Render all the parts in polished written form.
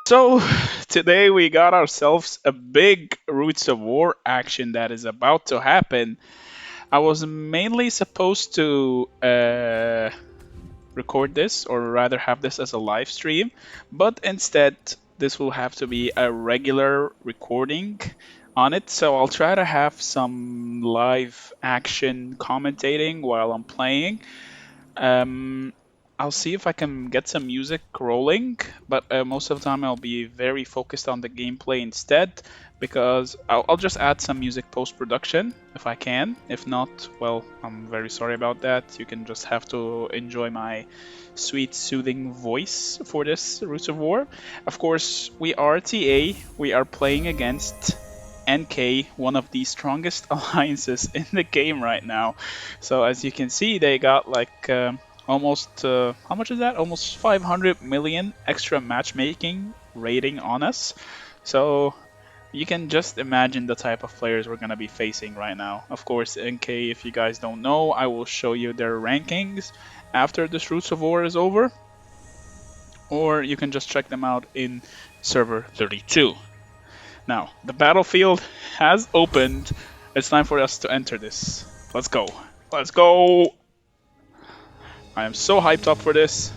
So today we got ourselves a big Roots of War action that is about to happen. I was mainly supposed to record this, or rather have this as a live stream, but instead this will have to be a regular recording on it. So I'll try to have some live action commentating while I'm playing. Um, I'll see if I can get some music rolling, but most of the time I'll be very focused on the gameplay instead, because I'll just add some music post-production if I can. If not, well, I'm very sorry about that. You can just have to enjoy my sweet, soothing voice for this Roots of War. Of course, we are TA. We are playing against NK, one of the strongest alliances in the game right now. So as you can see, they got like almost how much is that? Almost 500 million extra matchmaking rating on us. So you can just imagine the type of players we're gonna be facing right now. Of course, NK, if you guys don't know, I will show you their rankings after this Roots of War is over, or you can just check them out in server 32. Now, the battlefield has opened. It's time for us to enter this. Let's go. Let's go! I am so hyped up for this.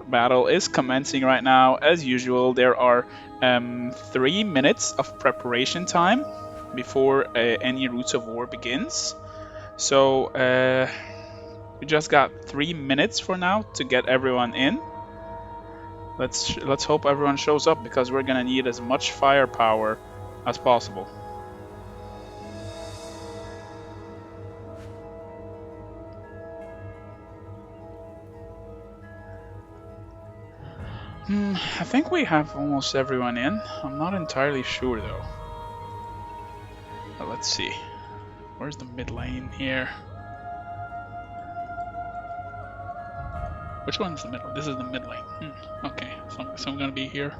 Battle is commencing right now. As usual, there are 3 minutes of preparation time before any Roots of War begins. So we just got 3 minutes for now to get everyone in. Let's hope everyone shows up, because we're gonna need as much firepower as possible. I think we have almost everyone in. I'm not entirely sure though. But let's see. Where's the mid lane here? Which one's the mid lane? This is the mid lane. Okay, so I'm gonna be here.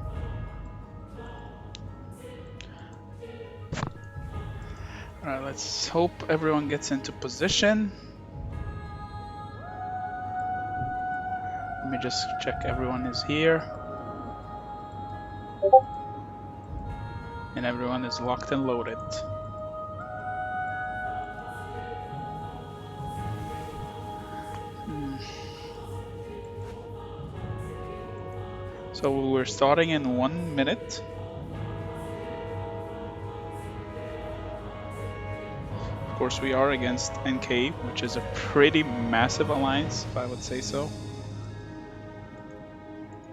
Alright, let's hope everyone gets into position. Let me just check everyone is here. And everyone is locked and loaded. So we're starting in 1 minute. Of course, we are against NK, which is a pretty massive alliance, if I would say so.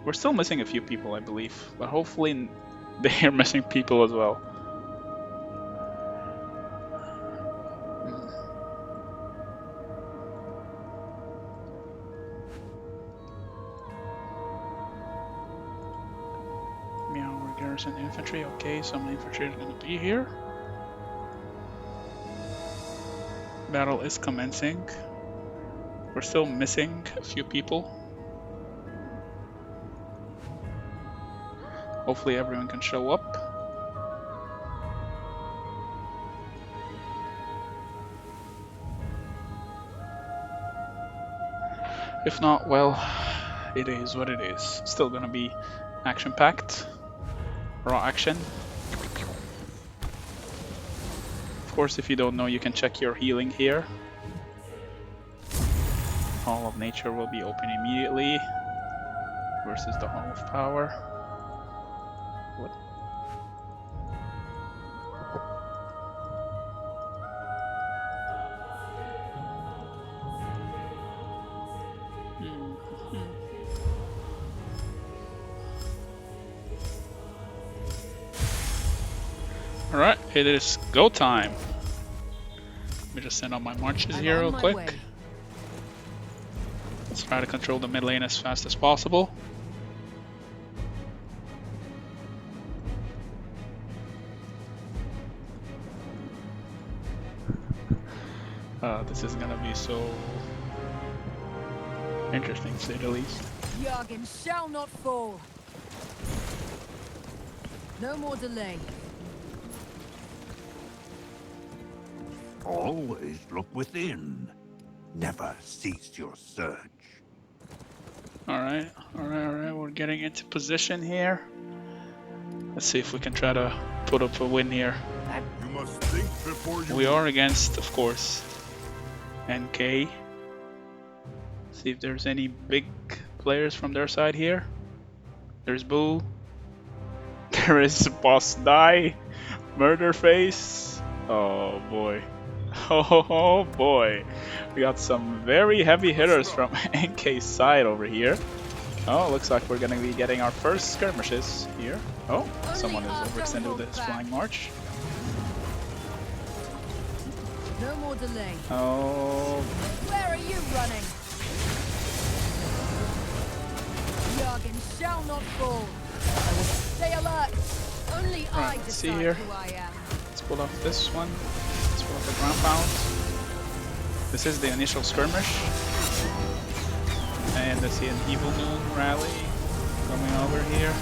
We're still missing a few people, I believe, but hopefully they're missing people as well. MEOWER garrison infantry. Okay, some infantry is going to be here. Battle is commencing. We're still missing a few people. Hopefully everyone can show up. If not, well, it is what it is. Still gonna be action-packed. Raw action. Of course, if you don't know, you can check your healing here. Hall of Nature will be open immediately versus the Hall of Power. What? Alright, it is go time. Let me just send out my marches here real quick. Let's try to control the mid lane as fast as possible. This is gonna be so interesting, to say the least. Jargon shall not fall. No more delay. Always look within. Never cease your search. Alright, alright, we're getting into position here. Let's see if we can try to put up a win here. You must think before you We are against, of course, NK. See if there's any big players from their side here. There's Boo. There is Boss Die. Murder Face. Oh boy. Oh boy. We got some very heavy hitters from NK's side over here. Oh, looks like we're gonna be getting our first skirmishes here. Oh, someone is overextended with his flying march. No more delay. Oh, Where are you running? Jargon shall not fall. Stay alert. Only I Right, let's see decide here. who I am. let's pull off this one. Let's pull off the ground pound. This is the initial skirmish. And let's see an Evil Noon rally coming over here.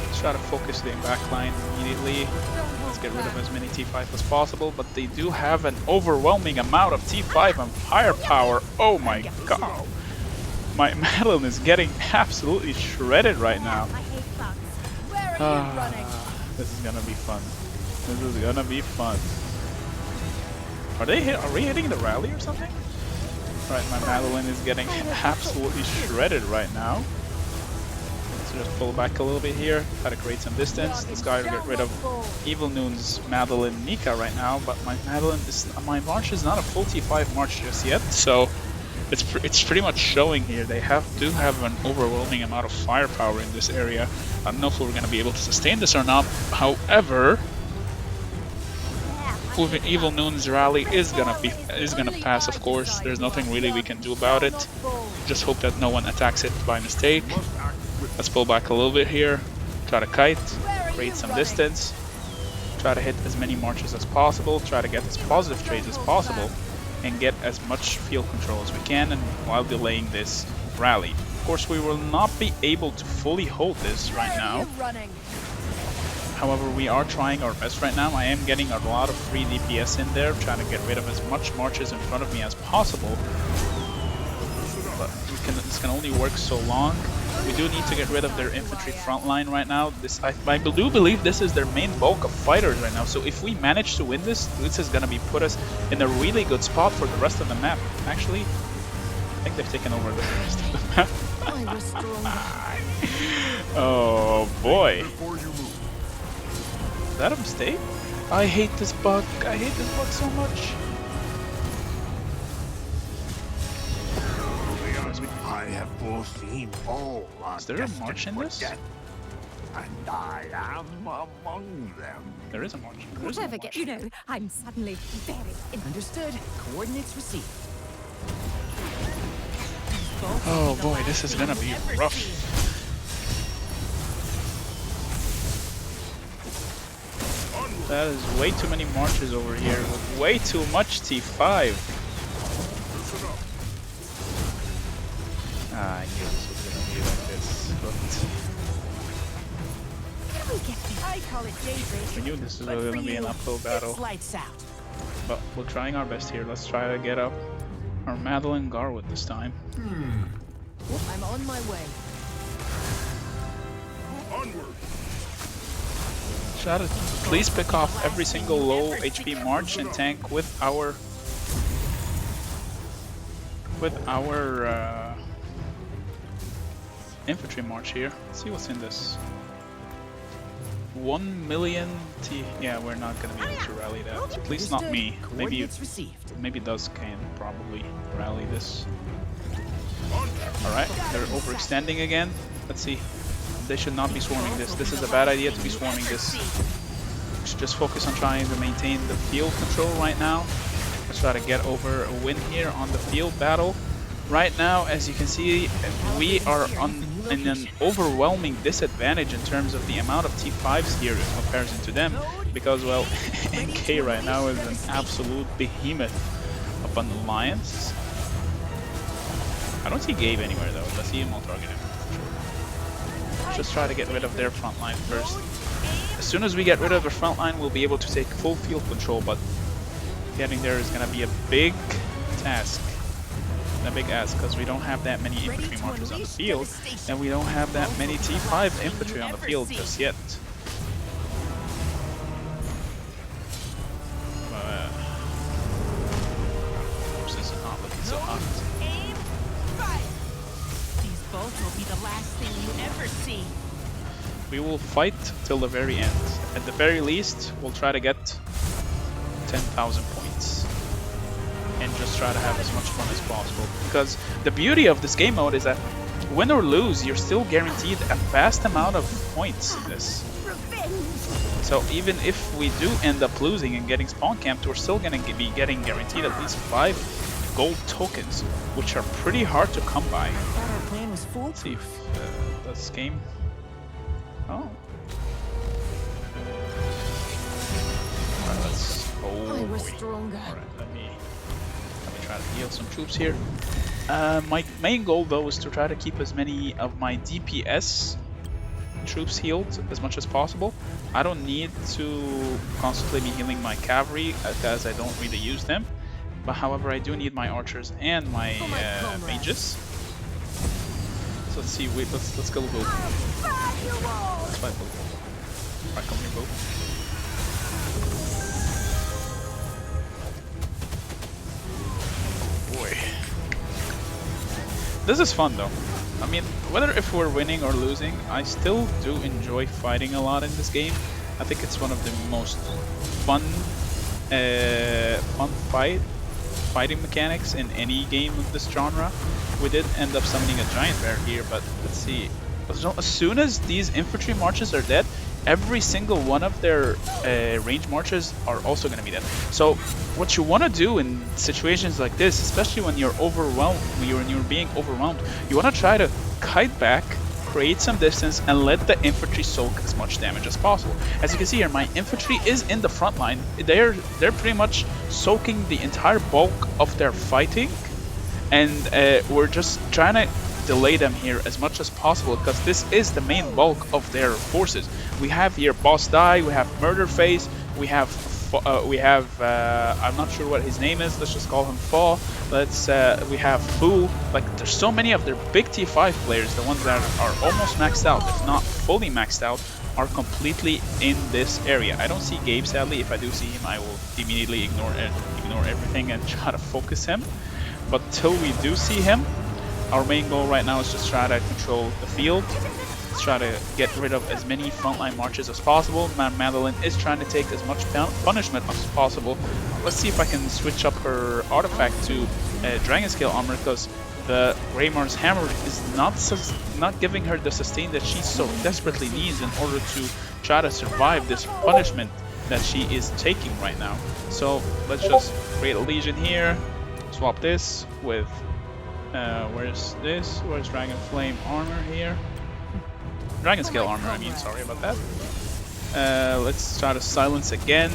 Let's try to focus the backline immediately. Let's get rid of as many T5 as possible, but they do have an overwhelming amount of T5 and firepower. Oh my god. My Madeline is getting absolutely shredded right now. Where are you running? This is gonna be fun. This is gonna be fun. Are we hitting the rally or something? Right, my Madeline is getting absolutely shredded right now. Let's just pull back a little bit here, try to create some distance. This guy will get rid of Evil Noon's Madeline Nika right now, but my my march is not a full T5 march just yet, so it's pretty much showing here. They do have an overwhelming amount of firepower in this area. I don't know if we're going to be able to sustain this or not. However, Evil Noon's rally is gonna pass, of course. There's nothing really we can do about it. Just hope that no one attacks it by mistake. Let's pull back a little bit here. Try to kite, create some distance. Try to hit as many marches as possible. Try to get as positive trades as possible, and get as much field control as we can, and while delaying this rally. Of course, we will not be able to fully hold this right now. However, we are trying our best right now. I am getting a lot of free DPS in there, trying to get rid of as much marches in front of me as possible. But this can only work so long. We do need to get rid of their infantry front line right now. I do believe this is their main bulk of fighters right now. So if we manage to win this, this is going to put us in a really good spot for the rest of the map. Actually, I think they've taken over the rest of the map. Oh boy. Is that a mistake? I hate this bug. I hate this bug so much. I have foreseen all. Is there a march in this? And I am among them. There is a march. Whatever gets, you know, I'm suddenly very Understood. Coordinates received. Oh boy, this is gonna be rough. That is way too many marches over here with way too much T5. I knew this was gonna be like this, I call it daybreak. but we knew this was gonna be an uphill battle. Lights out. But we're trying our best here. Let's try to get up our Madeline Garwood this time. I'm on my way. Onward. Try to please pick off every single low HP march and tank with our infantry march here. Let's see what's in this. 1 million T. Yeah, we're not gonna be able to rally that. At least not me. Coordinates received. Maybe Dusk can probably rally this. Alright, they're overextending again. Let's see. They should not be swarming this. This is a bad idea to be swarming this. We should just focus on trying to maintain the field control right now. Let's try to get over a win here on the field battle. Right now, as you can see, we are in an overwhelming disadvantage in terms of the amount of T5s here in comparison to them. Because, well, NK right now is an absolute behemoth of an alliance. I don't see Gabe anywhere though. Let's see him on target him. Just try to get rid of their front line first. As soon as we get rid of the front line, we'll be able to take full field control, but getting there is going to be a big task. a big ask because we don't have that many infantry marchers on the field, and we don't have that many T5 infantry on the field just yet. Horses are not looking so hot. Aim, fire. These bolts will be the last thing you ever see. We will fight till the very end. At the very least, we'll try to get 10,000 points. And just try to have as much fun as possible. Because the beauty of this game mode is that win or lose, you're still guaranteed a vast amount of points in this. So even if we do end up losing and getting spawn camped, we're still going to be getting guaranteed at least 5 gold tokens, which are pretty hard to come by. I thought our plan was Let's see foolproof. if this game... Oh. Alright, let's... Oh, I was boy. stronger. Alright, let me try to heal some troops here. My main goal though is to try to keep as many of my DPS troops healed as much as possible. I don't need to constantly be healing my cavalry as I don't really use them. But however, I do need my archers and my mages. So let's see. Wait, let's go blue. Let's fight blue. Alright, come here, blue. Boy. This is fun though. I mean, whether if we're winning or losing, I still do enjoy fighting a lot in this game. I think it's one of the most fun fighting mechanics in any game of this genre. We did end up summoning a giant bear here, but let's see. As soon as these infantry marches are dead, every single one of their range marches are also going to be dead. So what you want to do in situations like this, especially when you're overwhelmed, when you're being overwhelmed, you want to try to kite back, create some distance, and let the infantry soak as much damage as possible. As you can see here, my infantry is in the front line. They're pretty much soaking the entire bulk of their fighting, and we're just trying to delay them here as much as possible because this is the main bulk of their forces. We have here Boss Die, we have Murder Face, we have I'm not sure what his name is, let's just call him Fa. We have Fu. Like, there's so many of their big T5 players, the ones that are almost maxed out, if not fully maxed out, are completely in this area. I don't see Gabe, sadly. If I do see him, I will immediately ignore everything and try to focus him. But till we do see him, our main goal right now is just try to control the field. Let's try to get rid of as many frontline marches as possible. Madeline is trying to take as much punishment as possible. Let's see if I can switch up her artifact to Dragon Scale Armor, because the Greymar's Hammer is not giving her the sustain that she so desperately needs in order to try to survive this punishment that she is taking right now. So let's just create a Legion here, swap this with where's this? Where's Dragon Flame Armor here? Dragon Scale Armor, I mean, sorry about that. Let's try to silence again,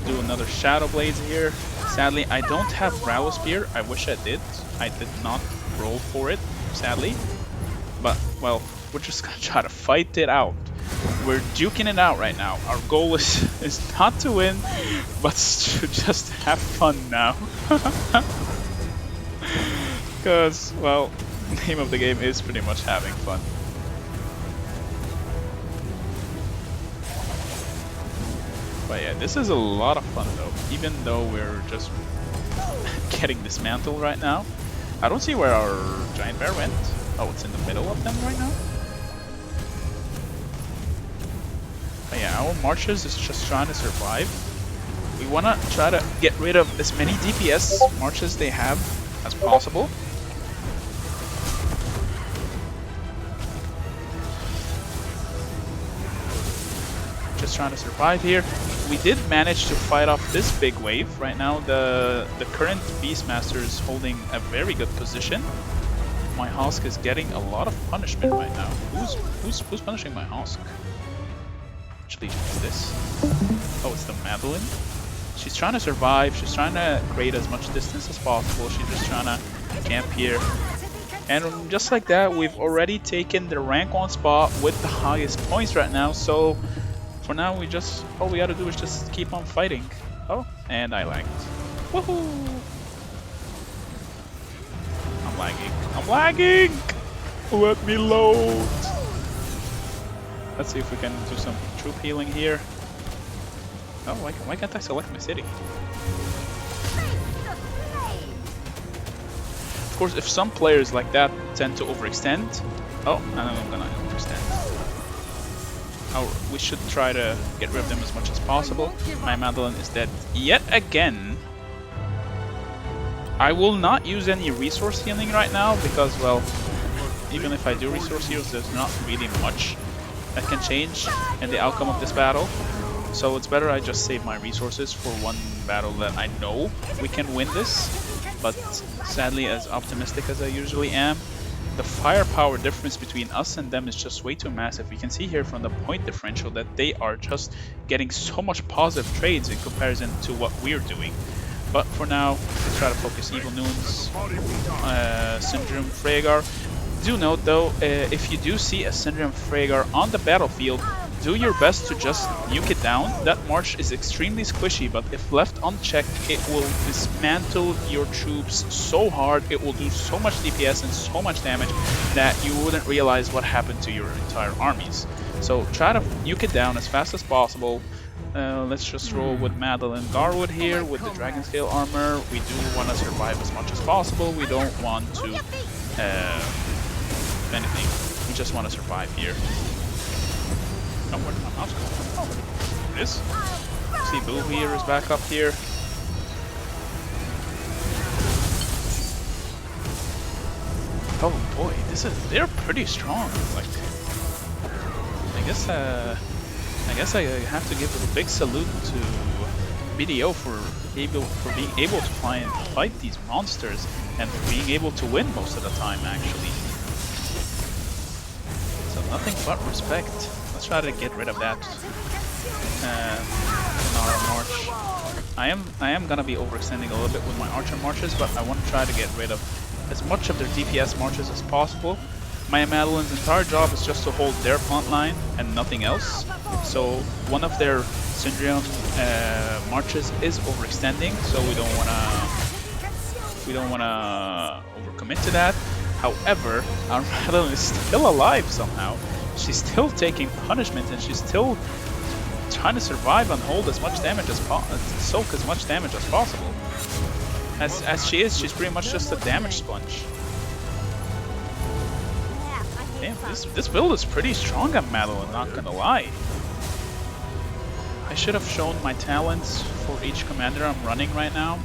do another Shadow Blades here. Sadly, I don't have Rattle Spear. I wish I did. I did not roll for it, sadly. But, well, we're just gonna try to fight it out. We're duking it out right now. Our goal is not to win, but to just have fun now. Because, well, the name of the game is pretty much having fun. But yeah, this is a lot of fun though, even though we're just getting dismantled right now. I don't see where our giant bear went. Oh, it's in the middle of them right now? But yeah, our marches is just trying to survive. We want to try to get rid of as many DPS marches they have as possible. Just trying to survive here. We did manage to fight off this big wave. Right now the current Beastmaster is holding a very good position. My Husk is getting a lot of punishment right now. Who's punishing my Husk? Which Legion is this? Oh, it's the Madeline. She's trying to survive. She's trying to create as much distance as possible. She's just trying to camp here. And just like that, we've already taken the rank 1 spot with the highest points right now. So for now, all we gotta do is just keep on fighting. Oh, and I lagged. Woohoo! I'm lagging. I'm lagging! Let me load! Let's see if we can do some troop healing here. Oh, why can't I select my city? Of course, if some players like that tend to overextend... Oh, and I'm gonna overextend. We should try to get rid of them as much as possible. My Madeline is dead yet again. I will not use any resource healing right now because, well, even if I do resource heals, there's not really much that can change in the outcome of this battle. So it's better I just save my resources for one battle that I know we can win this. But sadly, as optimistic as I usually am, the firepower difference between us and them is just way too massive. We can see here from the point differential that they are just getting so much positive trades in comparison to what we're doing. But for now, let's try to focus Evil Noons, Syndrome Freygar. Do note though, if you do see a Syndrome Freygar on the battlefield, do your best to just nuke it down. That march is extremely squishy, but if left unchecked, it will dismantle your troops so hard, it will do so much DPS and so much damage that you wouldn't realize what happened to your entire armies. So try to nuke it down as fast as possible. Let's just roll with Madeline Garwood here with the Dragon Scale armor. We do want to survive as much as possible. We don't want to anything. We just want to survive here. Oh, where did my mouse go? Oh, there it is. See, Boo here is back up here. Oh boy, they're pretty strong. Like, I guess I have to give a big salute to BDO for being able to fight these monsters and for being able to win most of the time, actually. So nothing but respect. Let's try to get rid of that Nara march. I am gonna be overextending a little bit with my archer marches, but I want to try to get rid of as much of their DPS marches as possible. My Madeline's entire job is just to hold their front line and nothing else. So one of their Syndrome marches is overextending, so we don't wanna overcommit to that. However, our Madeline is still alive somehow. She's still taking punishment and she's still trying to survive and hold as much damage as soak as much damage as possible. As she is, she's pretty much just a damage sponge. Damn, this build is pretty strong on Madeline, not gonna lie. I should have shown my talents for each commander I'm running right now,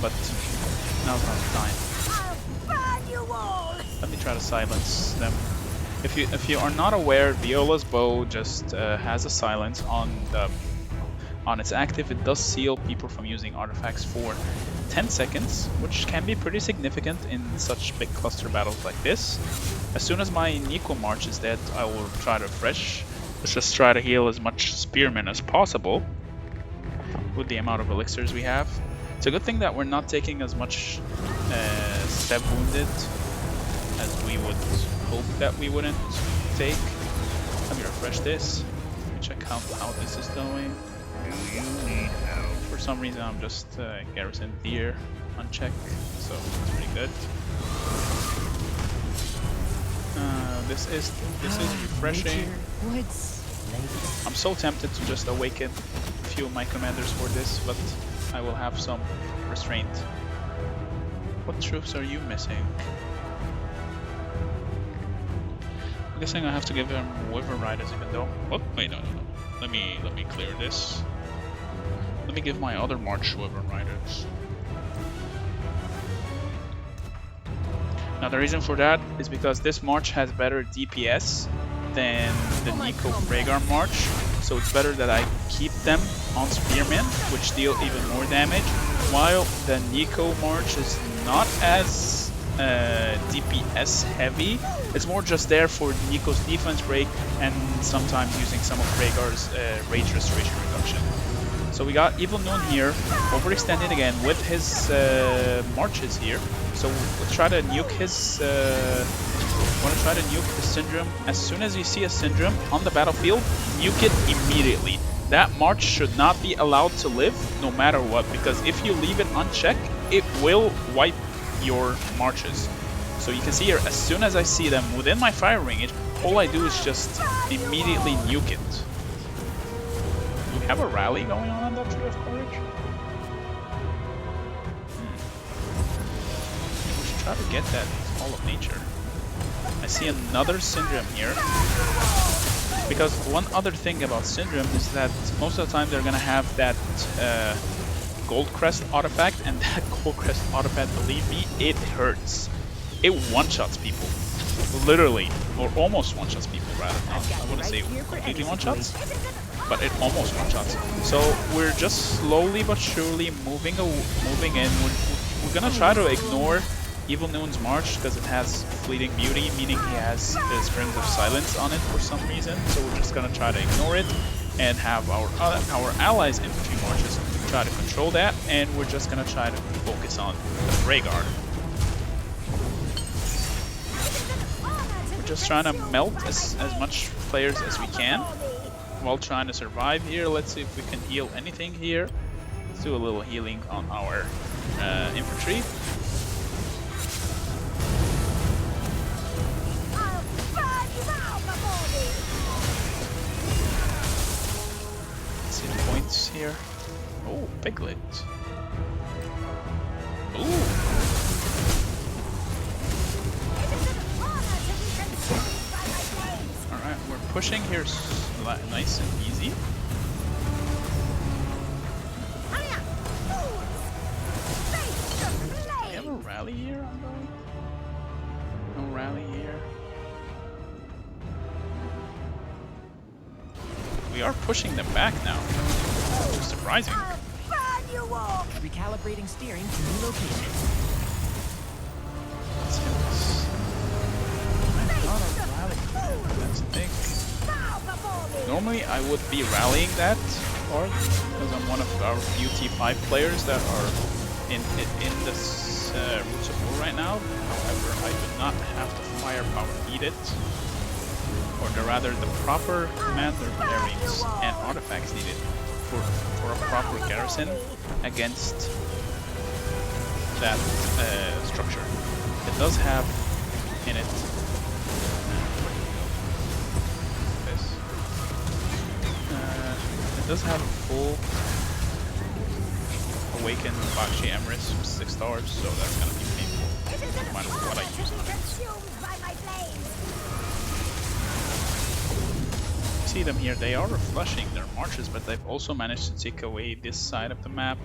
but now's not the time. Let me try to silence them. If you are not aware, Viola's bow just has a silence on its active. It does seal people from using artifacts for 10 seconds, which can be pretty significant in such big cluster battles like this. As soon as my Nico March is dead, I will try to refresh. Let's just try to heal as much spearmen as possible with the amount of elixirs we have. It's a good thing that we're not taking as much Sev Wounded as we would hope that we wouldn't take. Let me refresh this. Let me check how this is going. For some reason I'm just Garrison Deer unchecked, so it's pretty good. This is refreshing. I'm so tempted to just awaken a few of my commanders for this, but I will have some restraint. What troops are you missing? I'm guessing I have to give them Wyvern Riders even though... Oh, wait, no. Let me clear this. Let me give my other March Wyvern Riders. Now the reason for that is because this March has better DPS than the Nico Freygar March, so it's better that I keep them on Spearmen, which deal even more damage, while the Nico March is not as DPS heavy. It's more just there for Nico's defense break and sometimes using some of Freygar's rage restoration reduction. So we got Evil Noon here, overextended again with his marches here. So we'll try to nuke his. Want to try to nuke the Syndrome. As soon as you see a Syndrome on the battlefield, nuke it immediately. That march should not be allowed to live, no matter what, because if you leave it unchecked, it will wipe your marches. So you can see here, as soon as I see them within my fire range, all I do is just immediately nuke it. Do we have a rally going on that Tree of Courage? We should try to get that Call of Nature. I see another Syndrome here. Because one other thing about Syndrome is that most of the time they're gonna have that Gold Crest artifact, and that Gold Crest artifact, believe me, it hurts. It one-shots people. Literally. Or almost one-shots people, rather. I wouldn't say completely one-shots, but it almost one-shots. So we're just slowly but surely moving in. We're gonna try to ignore Evil Noon's March because it has Fleeting Beauty, meaning he has the Springs of Silence on it for some reason. So we're just gonna try to ignore it and have our allies' infantry marches try to control that, and we're just gonna try to focus on the Rhaegar. We're just trying to melt as much players as we can while trying to survive here. Let's see if we can heal anything here. Let's do a little healing on our infantry. Let's see the points here. Oh, Piglet. Ooh. Alright, we're pushing here nice and easy. Do we have a rally here ongoing? No rally here. We are pushing them back now, which is surprising. Recalibrating steering to new location. Let's hit this. Not a rally. That's the thing. Normally I would be rallying that card because I'm one of our few T5 players that are in this Roots of War right now. However, I do not have the firepower needed, or rather the proper commander bearings and artifacts needed for a proper garrison against that structure. It does have in it this. It does have a full awakened Bakshi Emrys with 6 stars, so that's gonna be painful no matter what I use on it. See them here, they are flushing their marches, but they've also managed to take away this side of the map.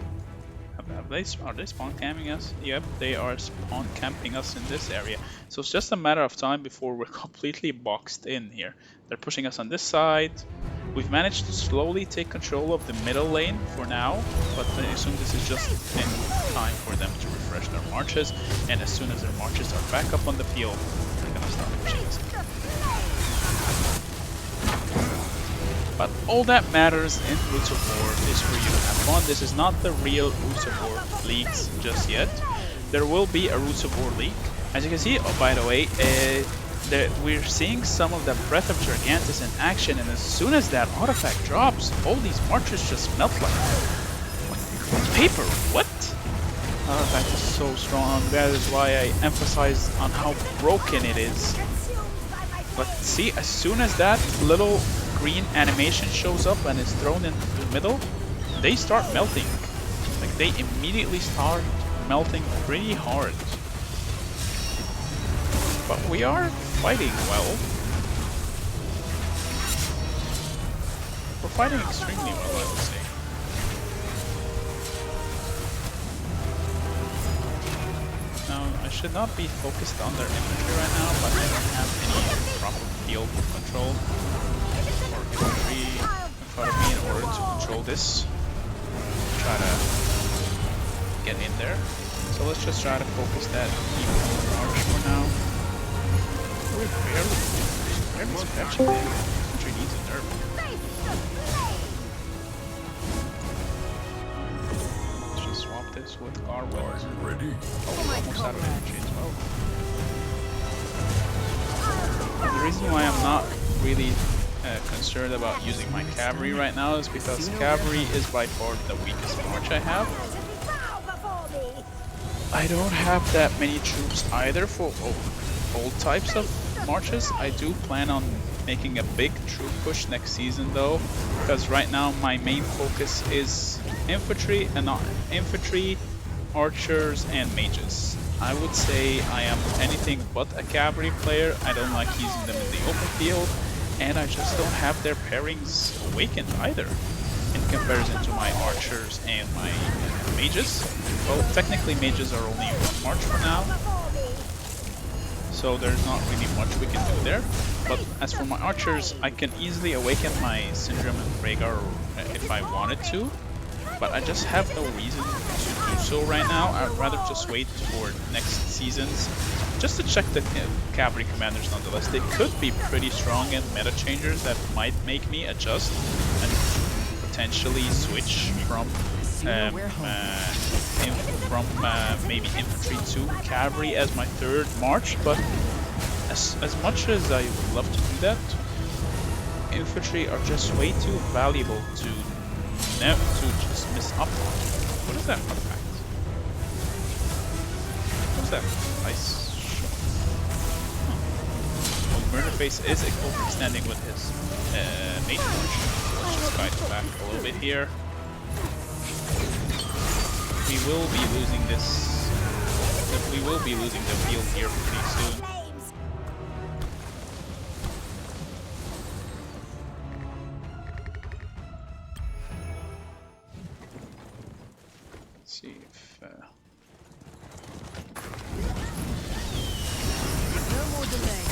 Are they spawn camping us? Yep, they are spawn camping us in this area. So it's just a matter of time before we're completely boxed in here. They're pushing us on this side. We've managed to slowly take control of the middle lane for now, but I assume this is just in time for them to refresh their marches, and as soon as their marches are back up on the field, they're gonna start pushing us. But all that matters in Roots of War is for you to have fun. This is not the real Roots of War leagues just yet. There will be a Roots of War league. As you can see, oh, by the way, we're seeing some of the Breath of Gigantus in action, and as soon as that artifact drops, all these marches just melt like paper. What? Artifact is so strong. That is why I emphasize on how broken it is. But see, as soon as that little green animation shows up and is thrown into the middle, they start melting. Like, they immediately start melting pretty hard. But we are fighting well. We're fighting extremely well, I would say. Now, I should not be focused on their infantry right now, but I don't have any proper field control or infantry in front of me in order to control this. Try to get in there. So let's just try to focus that evil march for now. We're barely scratching it. Infantry needs a nerf. Let's just swap this with Garwell. Ready? Oh, we're almost out of energy as well. The reason why I'm not really concerned about using my cavalry right now is because cavalry is by far the weakest march I have. I don't have that many troops either for all types of marches. I do plan on making a big troop push next season though, because right now my main focus is infantry and not infantry, archers and mages. I would say I am anything but a cavalry player. I don't like using them in the open field, and I just don't have their pairings awakened either in comparison to my archers and my mages. Well, technically mages are only one march for now, so there's not really much we can do there. But as for my archers, I can easily awaken my Syndrome and Rhaegar if I wanted to, but I just have no reason to do so right now. I'd rather just wait for next seasons, just to check the cavalry commanders nonetheless. They could be pretty strong and meta changers that might make me adjust and potentially switch from maybe infantry to cavalry as my third march, but as much as I would love to do that, infantry are just way too valuable to just miss up on. What is that artifact? What's that? Ice shot. Huh. Well, Murderface is overextending with his mage march. So let's just guide back a little bit here. We will be losing this. We will be losing the field here pretty soon. Let's see if. No more delay.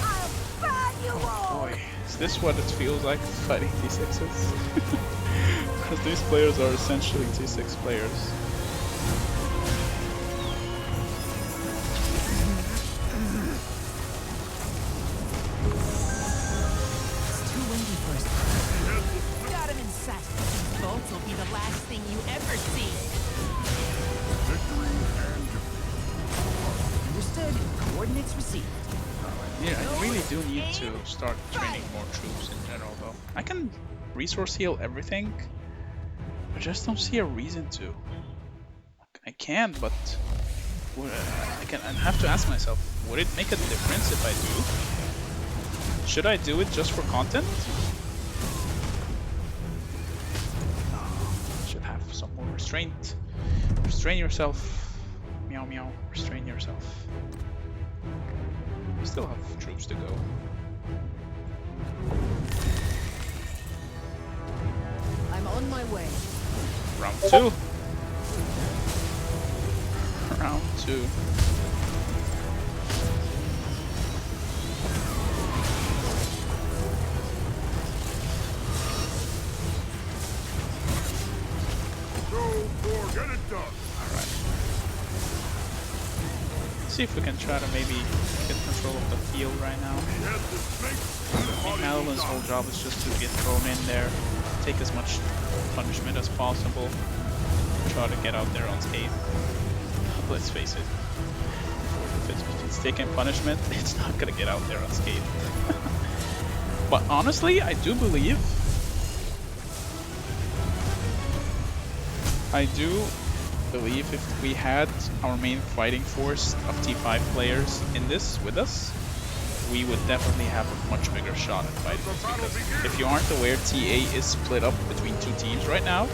I'll burn you all. Boy, is this what it feels like fighting T6s? Because these players are essentially T6 players. It's too windy for us. Got him in sight. These bolts will be the last thing you ever see. Victory and Understood. Coordinates received. Yeah, I really do need to start training more troops in general though. I can resource heal everything, I just don't see a reason to. I can, but I have to ask myself, would it make a difference if I do? Should I do it just for content? Should have some more restraint. Restrain yourself. Meow meow. Restrain yourself. We still have troops to go. I'm on my way. Round 2. Round 2. go for get it done. Alright. See if we can try to maybe get control of the field right now. Yes, the snake. Madeline's whole job is just to get thrown in there, take as much punishment as possible, try to get out there unscathed. Let's face it, if it's taking punishment, it's not gonna get out there unscathed. But honestly, I do believe if we had our main fighting force of T5 players in this with us, we would definitely have a much bigger shot at fighting this, because if you aren't aware, TA is split up between two teams right now.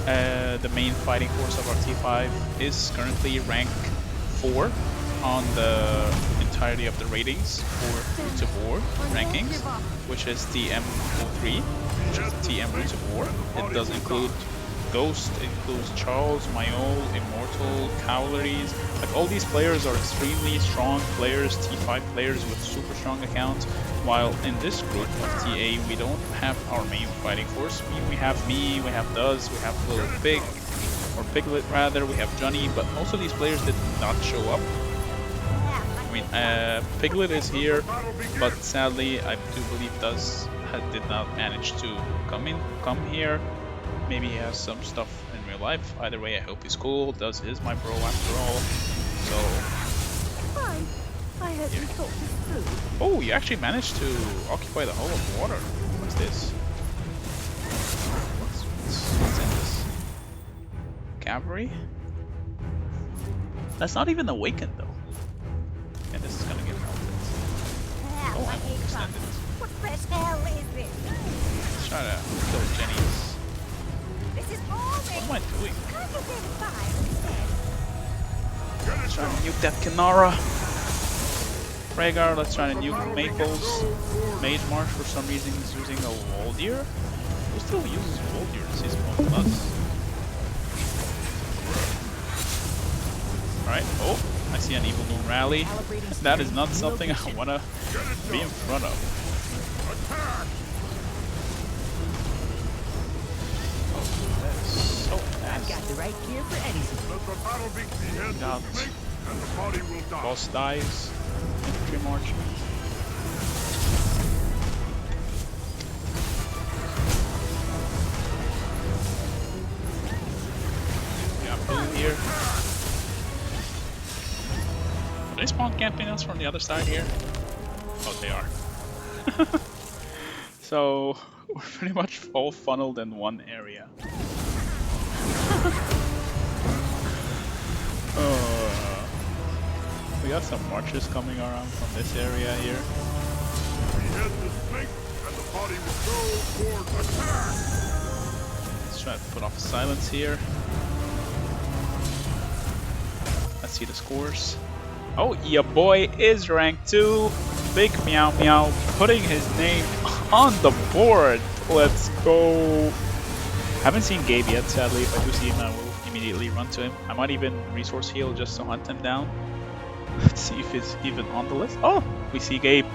The main fighting force of our T5 is currently rank 4 on the entirety of the ratings for Roots of War rankings, which is the M03, which is the TM Roots of War. It does include Ghost, it includes Charles, Mayol, Immortal, Cowleries. Like, all these players are extremely strong players, T5 players with super strong accounts, while in this group of TA we don't have our main fighting force. We have me, we have Duz, we have Little Pig, or Piglet rather, we have Johnny, but most of these players did not show up. I mean, Piglet is here, but sadly I do believe Duz did not manage to come here. Maybe he has some stuff in real life. Either way, I hope he's cool. Duz is my bro after all. So Fine. I hope you thought this through. oh, you actually managed to occupy the Hall of Water. What's this? What's in this? cavalry. That's not even awakened though. And this is gonna get melted. Ah, Oh, my I'm eggplant. extended. What the hell is this? Let's try to kill Jenny's. This is What boring. am I doing? Can't you bring fire instead? Let's try to nuke that Kanara. Rhaegar, let's try to nuke Maples. Mage Marsh for some reason is using a Waldir. Who still uses Waldirs? He's going nuts. Alright, oh, I see an Evil Moon rally. That is not something I wanna be in front of. Attack! That is so I've fast. got the right gear for anything. Let the battle be the head Got will snake, and the body will die. boss dies. Infantry march. Got blue here. Are they spawn camping us from the other side here? Oh, they are. So we're pretty much all funneled in one area. We got some marchers coming around from this area here. Behead the snake, and the body will go toward attack. Let's try to put off silence here. Let's see the scores. Oh, your boy is rank 2. Big Meow Meow putting his name on the board. Let's go. Haven't seen Gabe yet, sadly. If I do see him, I will immediately run to him. I might even resource heal just to hunt him down. Let's see if he's even on the list. Oh, we see Gabe.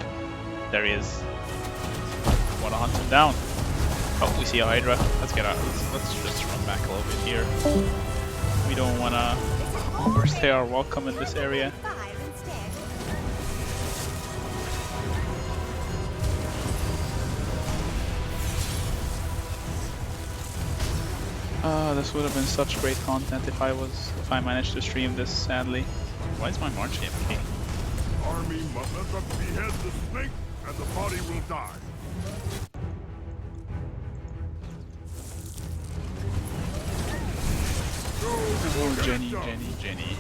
There he is. Wanna hunt him down. Oh, we see a Hydra. Let's get out. Let's just run back a little bit here. We don't wanna overstay our welcome in this area. Fire instead. This would have been such great content if I managed to stream this, sadly. Why is my march AFK? Army must let them behead the snake, and the body will die. Oh, Jenny, Jenny, Jenny.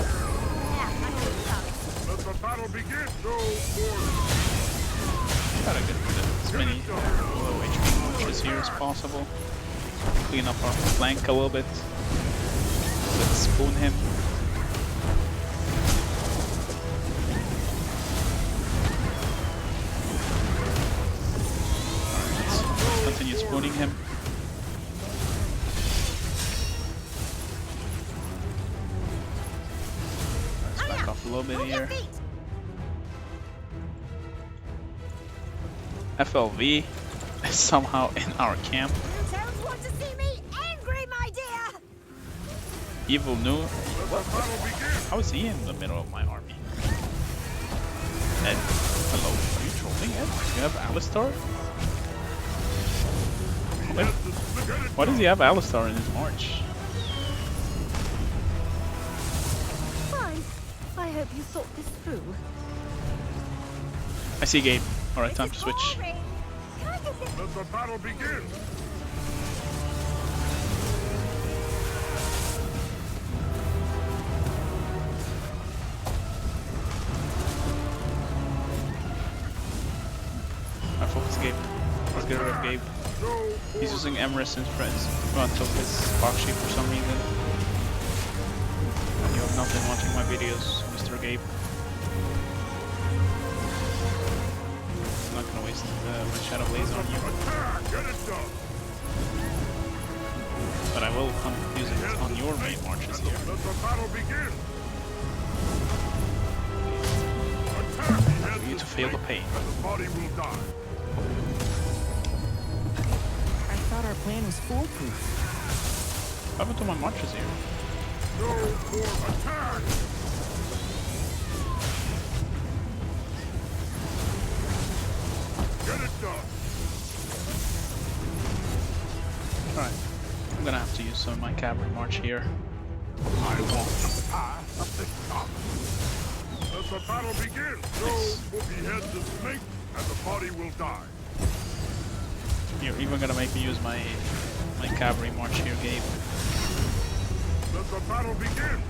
Ah, my eggplant. Let the battle begin. Go forward. Gotta get rid of as many low HP marches here as possible. Clean up our flank a little bit. Let's spoon him. Alright, let's continue spooning him. Let's back off a little bit Move your here. feet. FLV is somehow in our camp. You don't want to see me angry, my dear. Evil New. Let the battle begin. How is he in the middle of my army? Ed, hello. Are you trolling, Ed? You have Alistar? Wait, Behead the snake. Get it why does he have Alistar in his march? Fine. I hope you thought this through. I see Gabe. Alright, This time is to switch. boring. Can't you think- Let the battle begin. I focus Gabe. Let's get rid of Gabe. Go He's forward. using Emrys in front of his box sheep for some reason. And you have not been watching my videos, Mr. Gabe. I'm not gonna waste my Shadow Blaze on you, Attack. Get it done. but I will come using it on your main marches here. Let the battle begin. Attack. Behead For you the to feel the snake, pain. and the body will die. I thought our plan was foolproof. What happened to my marches here? Go for attack. Get it done. Alright. I'm gonna have to use some of my cavalry march here. I want the path of the top. Let the battle begin. Go will behead the snake, and the body will die. You're even gonna make me use my cavalry march here, Gabe. Let the battle begin!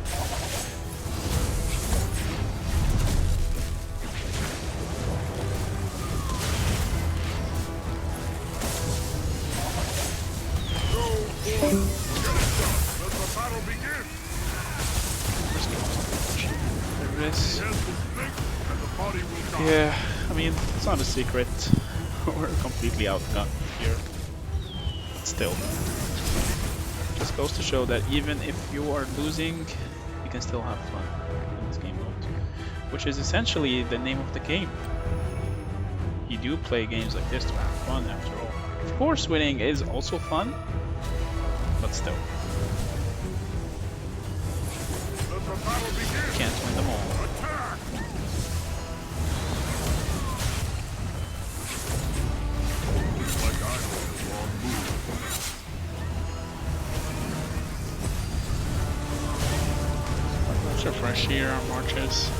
Go for get it done! Let the battle begin! There it is. The head will blink and the body will die. Yeah, I mean, it's not a secret. We're completely outgunned here. But still. Just goes to show that even if you are losing, you can still have fun in this game mode. Which is essentially the name of the game. You do play games like this to have fun after all. Of course, winning is also fun, but still. Let the battle begin! You can't win them all. Attack! Like I made a wrong move. Let's refresh here our marches.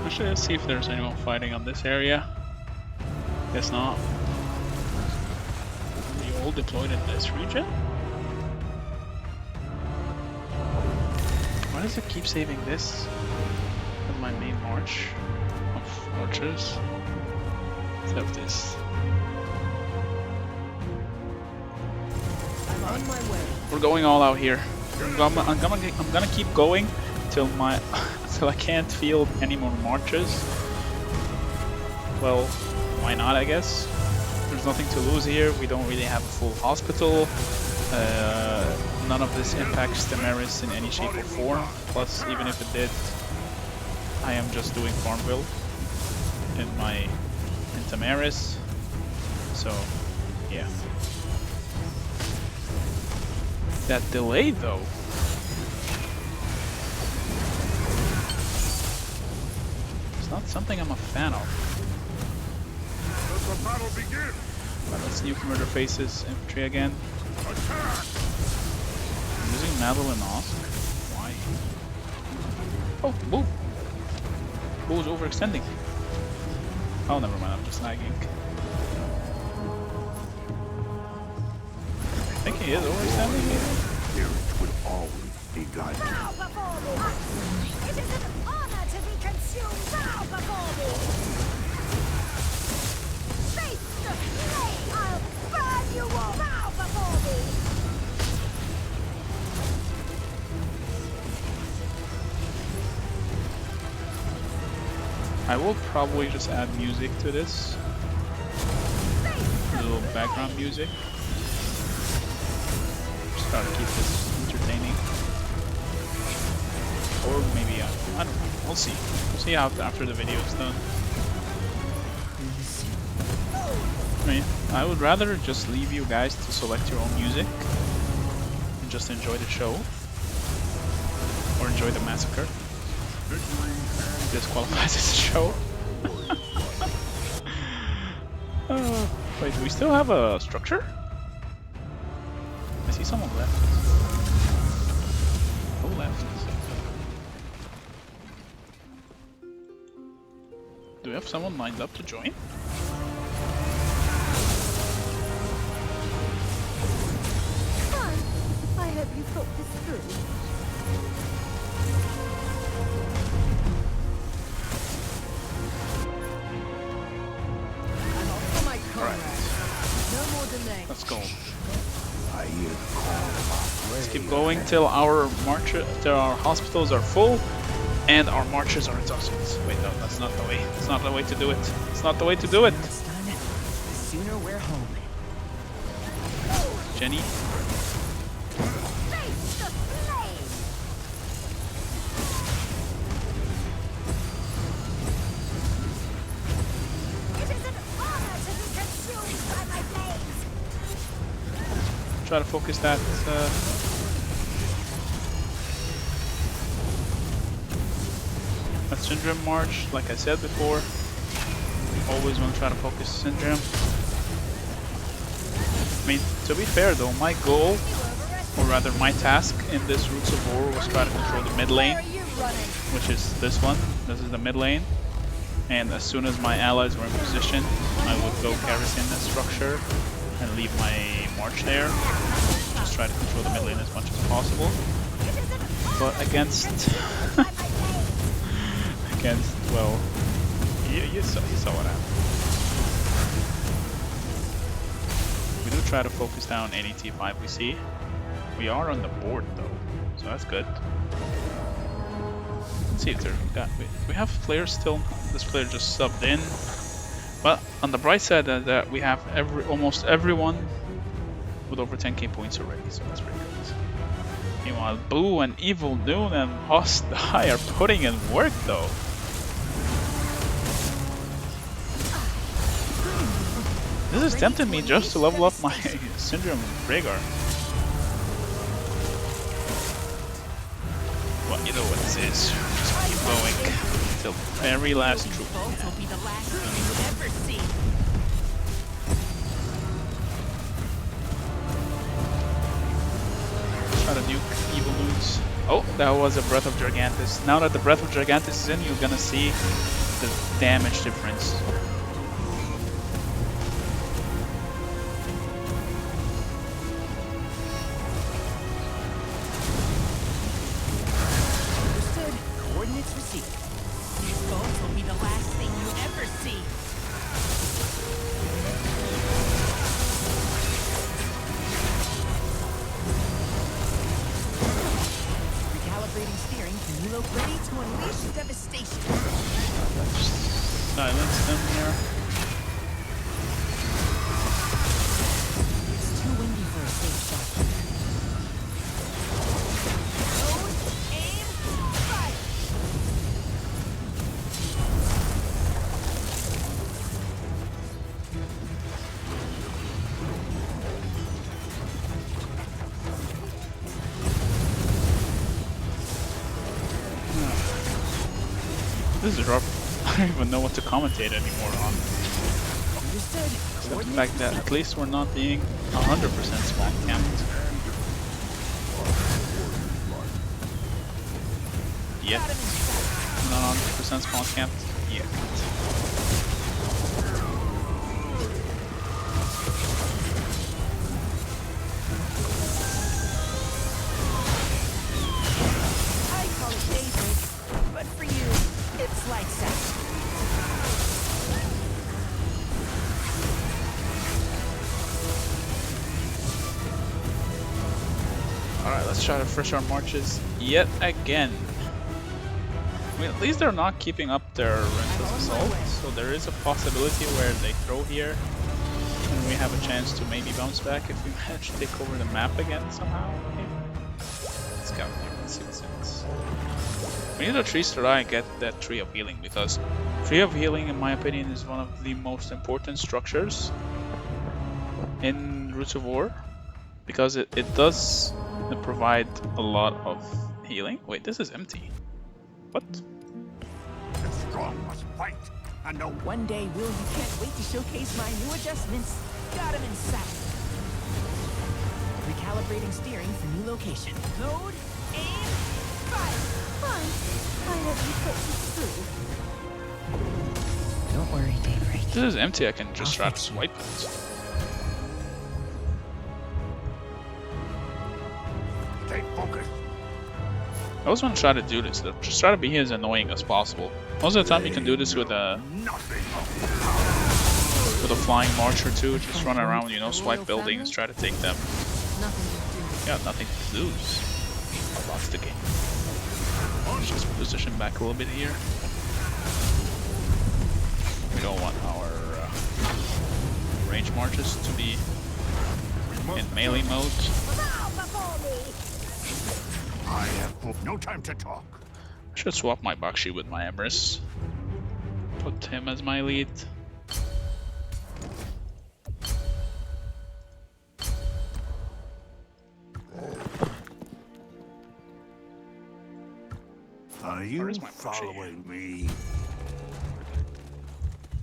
Actually, let's see if there's anyone fighting on this area. Guess not. Are you all deployed in this region? Why does it keep saving this as my main march of marches instead of this? I'm on my way. We're going all out here. I'm gonna keep going till my till I can't field any more marches. Well, why not? I guess there's nothing to lose here. We don't really have a full hospital. None of this impacts Damaris in any shape or form. Plus, even if it did, I am just doing farm build in Damaris. So, yeah. That delay though. It's not something I'm a fan of. Let the battle begin! But let's nuke murder faces infantry again. Attack! I'm using Madeline Osk. Why? Oh, Boo! Boo's overextending. Oh, never mind, I'm just lagging. I think he is overextending maybe? Spirit will always be guided. Bow before me! It is an honor to be consumed! Bow before me! Face the flame! I'll burn you all! Bow before me! I will probably just add music to this. A little background music. Just try to keep this entertaining. Or maybe, I don't know. We'll see. We'll see how after the video is done. I mean, I would rather just leave you guys to select your own music and just enjoy the show. Or enjoy the massacre. This qualifies as a show. Wait, do we still have a structure? I see someone left. Who left? Do we have someone lined up to join? Fine. I hope you thought this through. I'm off for my comrade. Alright, No more delay. let's go. I hear the call of our Let's keep going till our hospitals are full and our marches are exhausted. Wait, no, that's not the way. It's not the way to do it. It's not the way to do it. It's done. The sooner we're home. Jenny, Face the flame! It is an honor to be consumed by my flames! try to focus that. That Syndrome March, like I said before, always want to try to focus Syndrome. I mean, to be fair though, my goal, or rather my task in this Roots of War was try to control the mid lane, which is this one. This is the mid lane. And as soon as my allies were in position, I would go garrison that structure and leave my march there. Just try to control the mid lane as much as possible. It is an But honor to be against consumed by my blade. against, well, you saw what happened. We do try to focus down any T5 we see. We are on the board though, so that's good. Let's see if we have players still. This player just subbed in. But on the bright side, that we have almost everyone with over 10k points already, so that's pretty good. Meanwhile, Boo and Evil Noon and Hostile are putting in work though. This is tempting me just to level up my Syndrome Rhaegar. Well, you know what this is. Just keep going till very last These troop. bolts will be the last thing you ever see. Try to nuke Evil Noons. Oh, that was a Breath of Gigantus. Now that the Breath of Gigantus is in, you're gonna see the damage difference. Understood. Coordinates received. These bolts will be the last thing you ever see. Recalibrating steering to new location. Ready to unleash devastation. Silence them here. It's too windy for a safe shot. Load, aim, fire. This is rough. I don't even know what to commentate anymore on. Understood. Except the Coordinates fact that at least we're not being 100% spawn camped. Yet. got him in sight. Not 100% spawn camped yet. I call it daybreak, but for you, it's lights out. Alright, let's try to fresh our marches yet again. I mean, at least they're not keeping up their relentless assault, so there is a possibility where they throw here and we have a chance to maybe bounce back if we manage to take over the map again somehow. Maybe. Let's go. Let's see what's next. We need a tree to try and get that tree of healing, because tree of healing, in my opinion, is one of the most important structures in Roots of War, because it does provide a lot of healing. Wait, this is empty. What? The strong must fight, and no One day, Will, you can't wait to showcase my new adjustments. Got him in sight. Recalibrating steering for new location. Load, aim, fire. Fine. I have you put you through. Don't worry, Daybreak. This is empty. I can just try to swipe it. stay focused. I always want to try to do this. Just try to be as annoying as possible. Most of the time, you can do this with a flying march or two. Just run around, you know, swipe buildings, try to take them. Nothing to do. Yeah, nothing to lose. I lost the game. Let's just position back a little bit here. We don't want our range marches to be in melee mode. Bow before me. I have no time to talk. I should swap my Bakshi with my Emrys. Put him as my lead. Are Where you is my Bakshi? following me?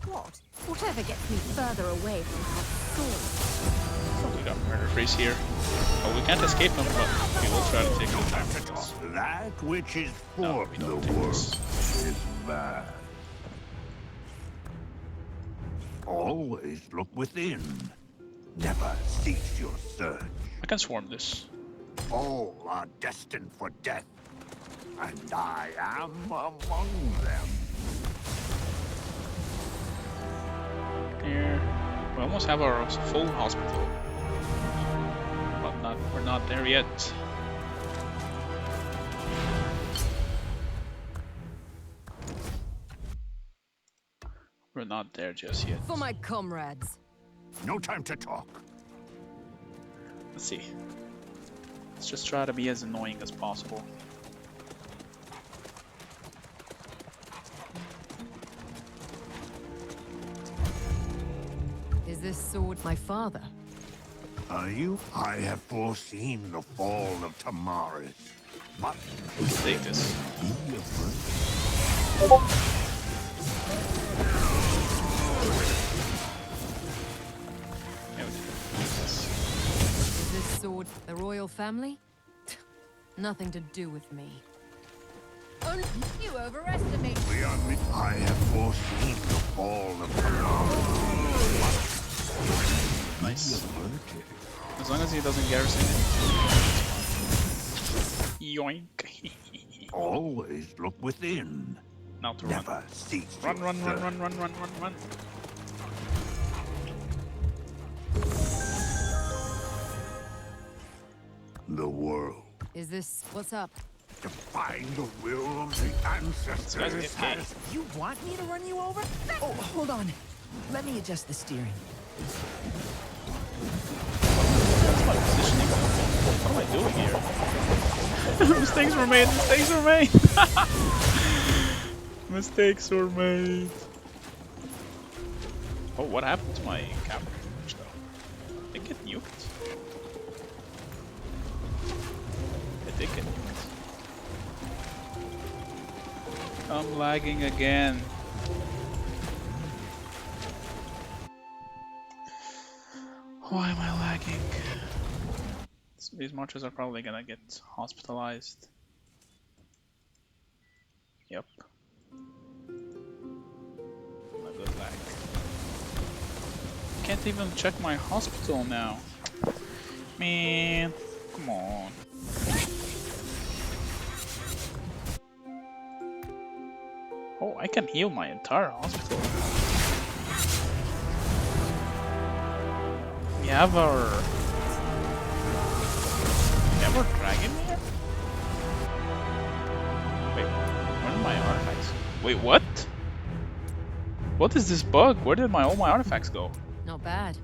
What? Whatever gets me further away from her sword. We got Murder Freeze here. Oh, we can't escape him, but we will try to take the time for this. That which is No, for we the don't take world this. is bad. Always look within. Never cease your search. I can swarm this. All are destined for death, and I am among them. Here, we almost have our full hospital, but we're not there yet. We're not there just yet. For my comrades. No time to talk. Let's see. Let's just try to be as annoying as possible. Is this sword my father? Are you? I have foreseen the fall of Tamaris. But Let's take this. be afraid. Yeah, we did this. Is this sword the royal family? Nothing to do with me. Oh, you overestimate. Beyond me, I have foreseen the fall of Tamaris. Nice. As long as he doesn't garrison it. Yoink. Always look within. Now to run. Never cease. Run, your run, run, search. run, run, run, run, run. The world. Is this what's up? Defying the will of the This guy's ancestors. AFK. You want me to run you over? Oh, hold on. Let me adjust the steering. That's my positioning. What am I doing here? Mistakes were made. Mistakes were made. Mistakes were made. Oh, what happened to my camera? Did it get nuked? It did get nuked. I'm lagging again. Why am I lagging? These marchers are probably gonna get hospitalized. Yep. A good lag. Can't even check my hospital now. Man, come on. Oh, I can heal my entire hospital. We have our dragon here? Wait, where did my artifacts? Wait, what? What is this bug? Where did all my artifacts go? Not bad.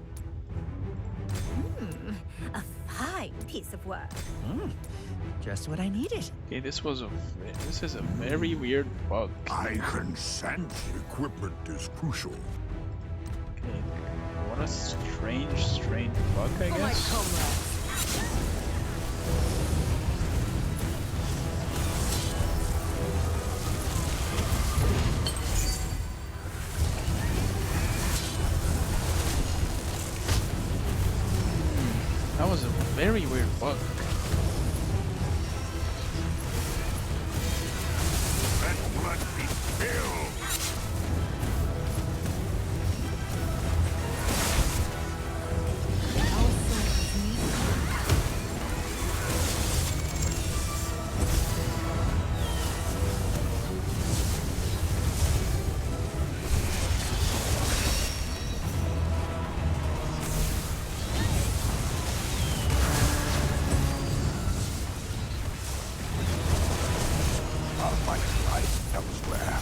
A fine piece of work. Just what I needed. Okay, this is a very weird bug. I can sense equipment is crucial. Okay, what a strange bug, I For my guess. comrades. That was a very weird bug. Let blood be spilled. Our sword is needed. I'll find life elsewhere.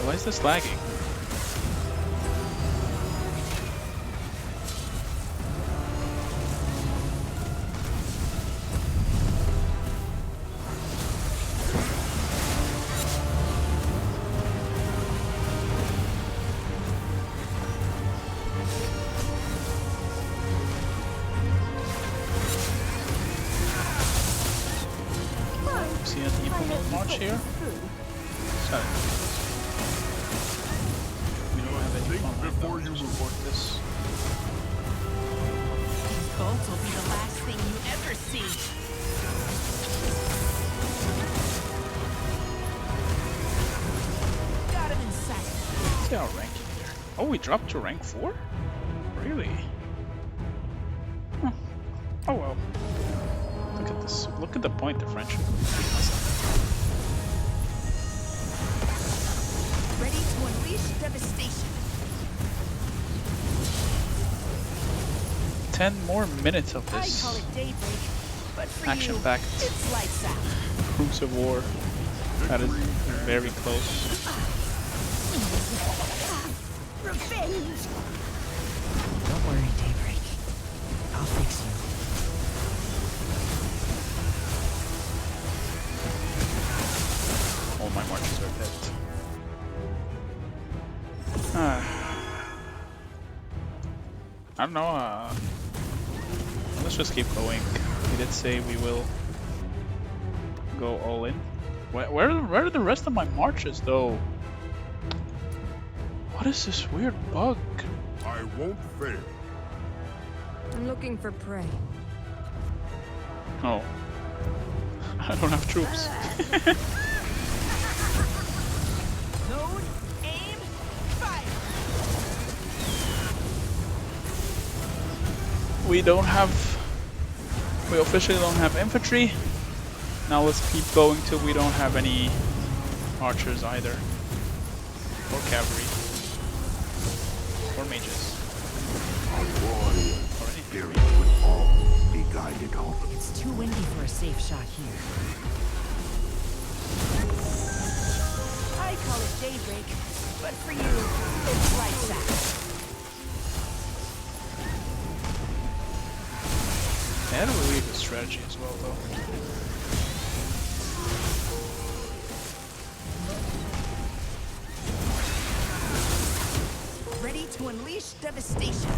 Why is this lagging? See an implement march here? Sorry. We don't have any Think fun right before now. you Just move. report this. These bolts will be the last thing you ever see. Got him in sight. See our ranking here. Oh, we dropped to rank 4? Really? Huh. Oh well. Look at the point differential. Ready to unleash devastation. 10 more minutes of I this call it daybreak, but for you, action-packed it's lights out. crucible war. That is very close. Revenge! Don't worry, Daybreak. I'll fix you. All my marches are dead. I don't know. Let's just keep going. We did say we will go all in. Where are the rest of my marches, though? What is this weird bug? I won't fail. I'm looking for prey. Oh. I don't have troops. Load, aim, fire! We don't have... We officially don't have infantry. Now let's keep going till we don't have any archers either. Or cavalry. Or mages. A warrior Or anything. spirit would all be guided home. It's too windy for a safe shot here. I call it daybreak, but for you, it's lights out. They had a really good strategy as well, though. Ready to unleash devastation.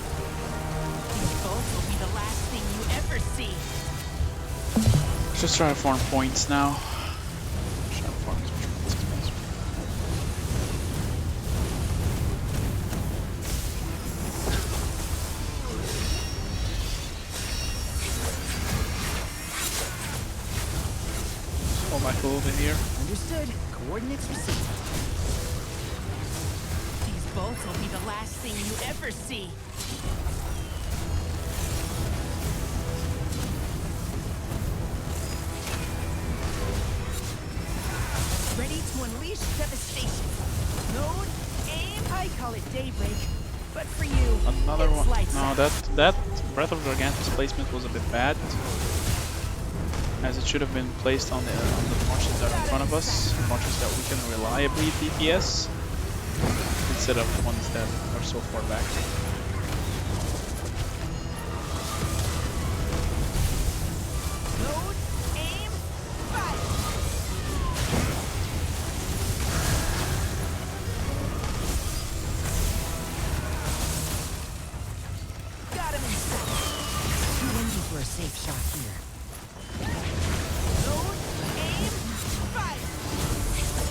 These bolts will be the last thing you ever see. Let's just try to farm points now. Try to farm as much points as possible. Fall back a little bit here. Understood. Coordinates received. These bolts will be the last thing you ever see. Ready to unleash devastation. Load, aim. I call it daybreak, but for you, Another it's one. lights No, out. that Breath of Gargantus placement was a bit bad, as it should have been placed on the marches that are in front of us, marches that we can reliably DPS, instead of ones that are so far back. Load, aim, fire. Got him in sight. Too windy for a safe shot here. Load, aim, fire.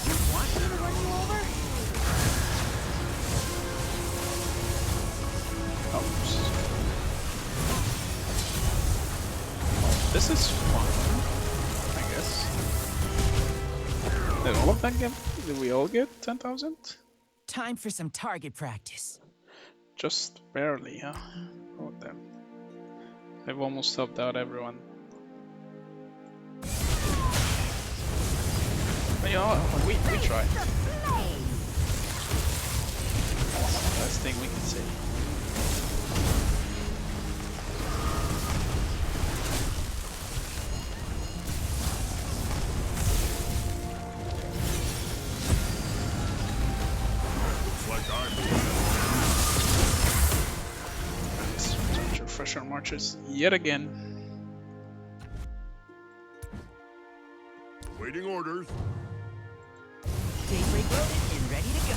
You want me to run you over? Oh, this is fun, I guess. Did all of that get? Did we all get 10,000? Time for some target practice. Just barely, huh? Oh damn! I've almost helped out everyone. But you know what? We tried. Best thing we can say. Looks like Let's refresh our marches yet again. Waiting orders. Daybreak loaded and ready to go.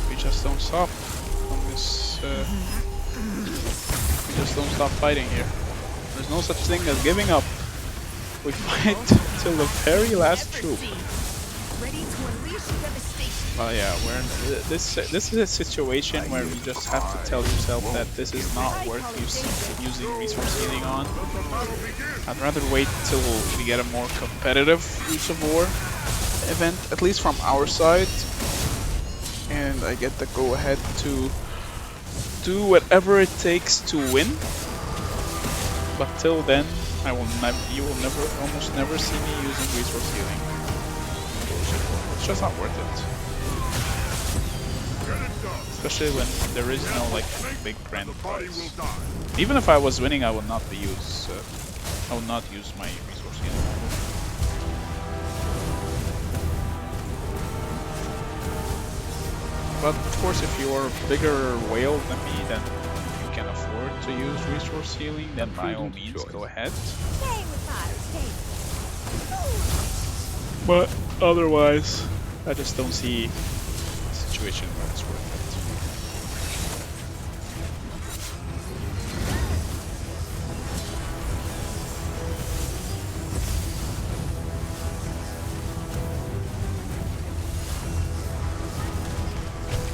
We just don't stop on this. We just don't stop fighting here. There's no such thing as giving up. We fight till the very last troop. Ready to unleash devastation. Well, yeah, we're in this is a situation where you just have to tell yourself that this is not worth using resource healing on. I'd rather wait till we get a more competitive use of war event, at least from our side, and I get the go ahead to do whatever it takes to win. But till then, you will almost never see me using resource healing. It's just not worth it. Especially when there is no like big grand prize. Even if I was winning, I would not use my resource healing. But of course, if you're a bigger whale than me, then you can afford to use resource healing, then by all means go ahead. But otherwise, I just don't see a situation where it's worth it.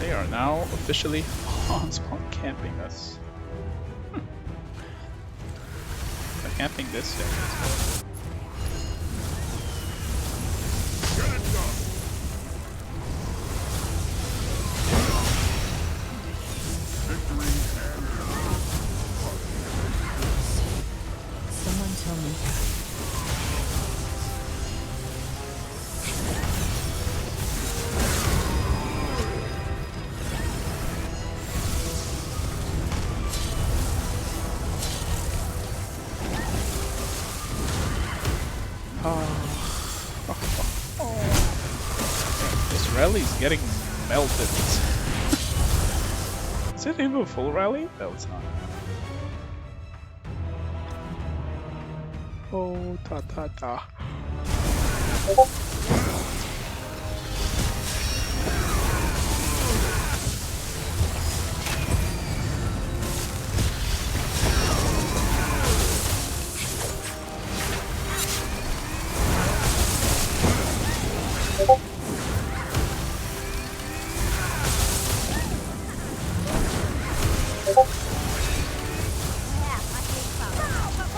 They are now officially on spawn camping us. They're camping this area. Someone tell me. This rally is getting melted. Is it even a full rally? No, it's not. Oh, ta ta ta.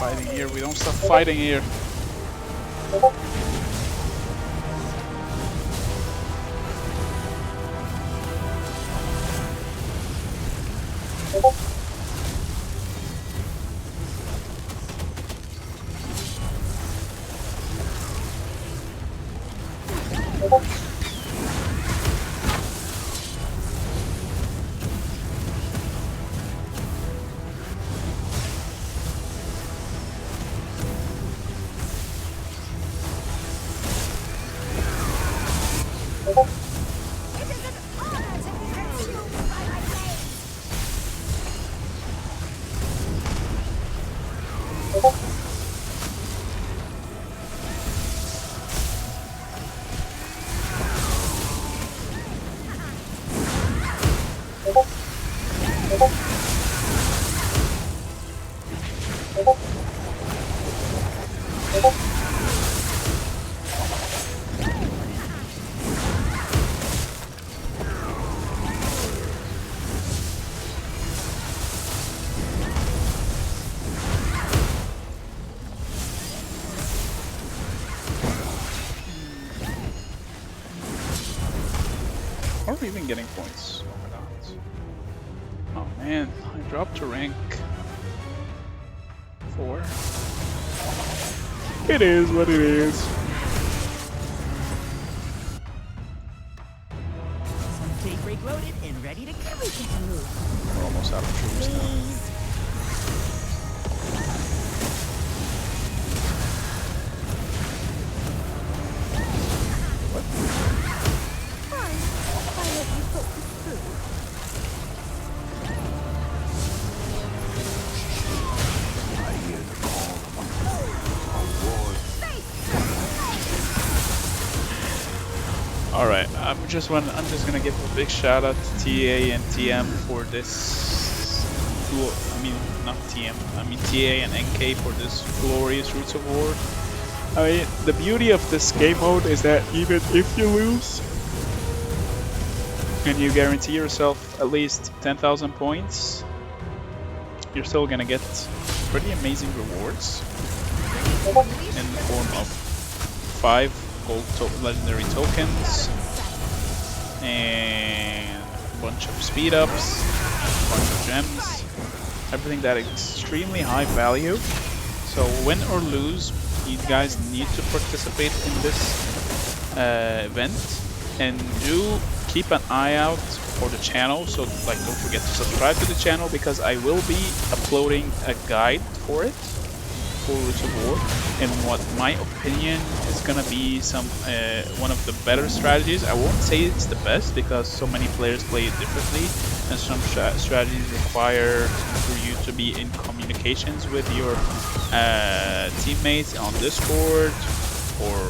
Fighting here, we don't stop fighting here. Are we even getting points? Oh my god. Oh man, I dropped to rank 4. It is what it is. Some daybreak loaded and ready to go. We can move. We're almost out of troops now. Please. Alright, I'm just gonna give a big shout out to TA and TM for this. I mean, not TM. I mean TA and NK for this glorious Roots of War. I mean, the beauty of this game mode is that even if you lose, and you guarantee yourself at least 10,000 points, you're still gonna get pretty amazing rewards in the form of 5 gold legendary tokens and a bunch of speed ups, a bunch of gems, everything that is extremely high value. So win or lose, you guys need to participate in this event, and do keep an eye out for the channel. So like, don't forget to subscribe to the channel, because I will be uploading a guide for it, for Roots of War, and what my opinion is gonna be some one of the better strategies. I won't say it's the best, because so many players play it differently, and some strategies require for you to be in communications with your teammates on Discord or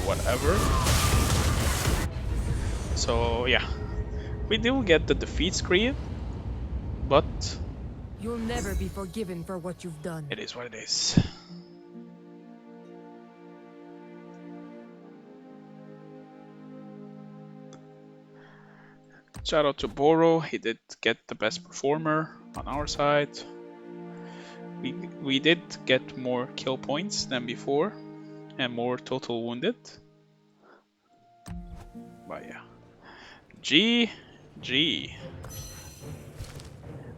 whatever. So yeah, we do get the defeat screen, but You'll never be forgiven for what you've done. it is what it is. Shout out to Boro, he did get the best performer on our side. We did get more kill points than before, and more total wounded. But yeah, GG.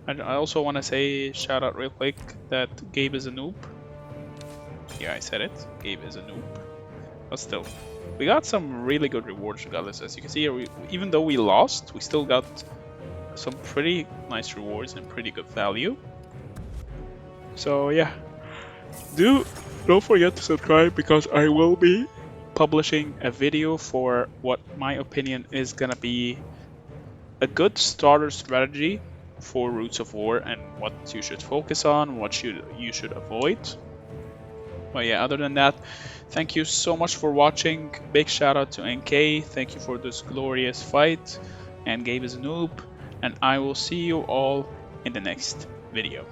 I also want to say, shout out real quick, that Gabe is a noob. Yeah, I said it. Gabe is a noob. But still, we got some really good rewards regardless. As you can see here, even though we lost, we still got some pretty nice rewards and pretty good value. So yeah, don't forget to subscribe, because I will be publishing a video for what my opinion is gonna be a good starter strategy for Roots of War, and what you should focus on, what you should avoid. But yeah, other than that, thank you so much for watching. Big shout out to NK. Thank you for this glorious fight. And Gabe is a noob. And I will see you all in the next video.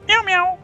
Meow meow!